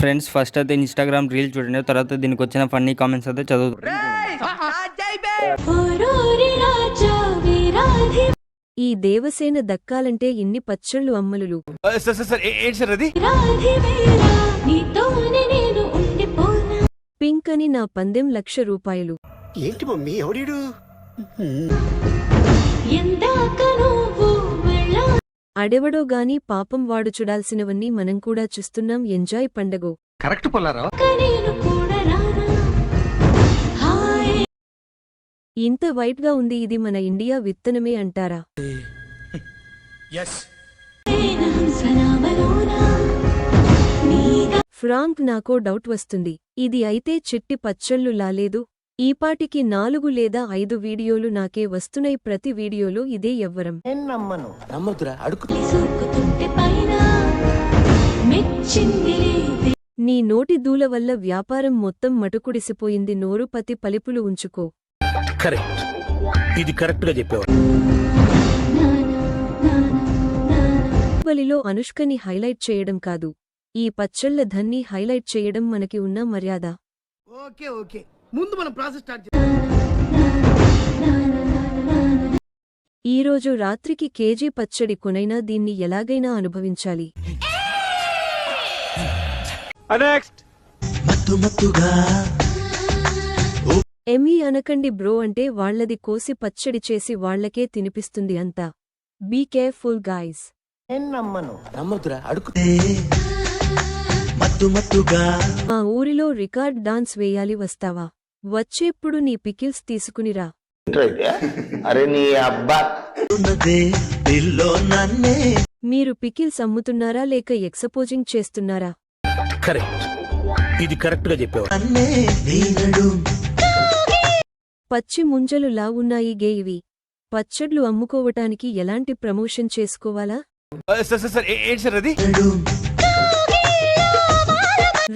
Friends first అయితే Instagram reel చూడండి, తర్వాత దీనికి వచ్చిన ఫన్నీ కామెంట్స్ అయితే చదువుతాం. ఈ దేవసేన దక్కాలంటే ఇన్ని పచ్చళ్ళు అమ్మలులు. పింక్ అని నా పందెం ₹1,00,000. ఏంటి మమ్మీ ఎవడీడు? అడెవడో గాని పాపం వాడు చూడాల్సినవన్నీ మనం కూడా చూస్తున్నాం. ఎంజాయ్ పండగో. కరెక్ట్ పొల్లారా. ఇంత వైట్ గా ఉంది, ఇది మన ఇండియా విత్తనమే అంటారా? ఫ్రాంక్, నాకో డౌట్ వస్తుంది. ఇది అయితే చెట్టి పచ్చళ్ళు లాలేదు. ఈపాటికి 4 లేదా 5 వీడియోలు నాకే వస్తున్నాయి. ప్రతి వీడియోలో ఇదే ఎవ్వరం. నీ నోటి దూల వల్ల వ్యాపారం మొత్తం మటుకుడిసిపోయింది. నోరు పతి పలిపులు ఉంచుకో. బలిలో అనుష్కని హైలైట్ చేయడం కాదు, ఈ పచ్చళ్ల ధన్ని హైలైట్ చేయడం మనకి ఉన్న మర్యాద. ముందు మనం ప్రాసెస్ స్టార్ట్ ఈరోజు రాత్రికి కేజీ పచ్చడి కొనైనా దీన్ని ఎలాగైనా అనుభవించాలి. ఎమీ అనకండి బ్రో, అంటే వాళ్లది కోసి పచ్చడి చేసి వాళ్లకే తినిపిస్తుంది అంతా. Be careful guys. మా ఊరిలో రికార్డ్ డాన్స్ వేయాలి, వస్తావా? వచ్చేప్పుడు నీ పికిల్స్ తీసుకునిరా. మీరు పికిల్స్ అమ్ముతున్నారా లేక ఎక్సపోజింగ్ చేస్తున్నారా? పచ్చి ముంజలు లా ఉన్నాయి గే ఇవి. పచ్చడ్లు అమ్ముకోవటానికి ఎలాంటి ప్రమోషన్ చేసుకోవాలా?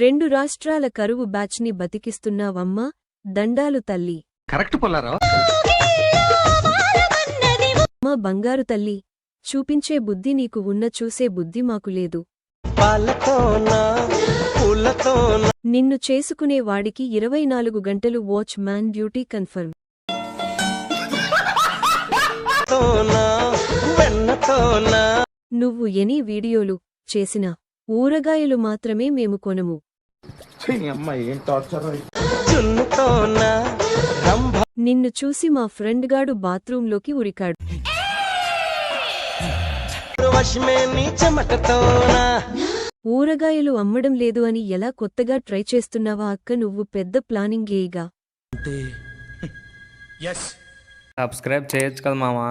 2 రాష్ట్రాల కరువు బ్యాచ్ ని బతికిస్తున్నావమ్మా, దండాలు తల్లి. కరెక్ట్ పొల్లారా. మా బంగారు తల్లి, చూపించే బుద్ధి నీకు ఉన్న, చూసే బుద్ధి మాకు లేదు. నిన్ను చేసుకునే వాడికి 24 గంటలు వాచ్ మ్యాన్ డ్యూటీ కన్ఫర్మ్. నువ్వు ఎనీ వీడియోలు చేసినా ఊరగాయలు మాత్రమే మేము కొనము. నిన్ను చూసి మా ఫ్రెండ్ గాడు బాత్రూంలోకి ఉరికాడు. ఊరగాయలు అమ్మడం లేదు అని ఎలా కొత్తగా ట్రై చేస్తున్నావా అక్క? నువ్వు పెద్ద ప్లానింగ్ గేయిగా. సబ్స్క్రైబ్ చేయొచ్చు కదా మామా.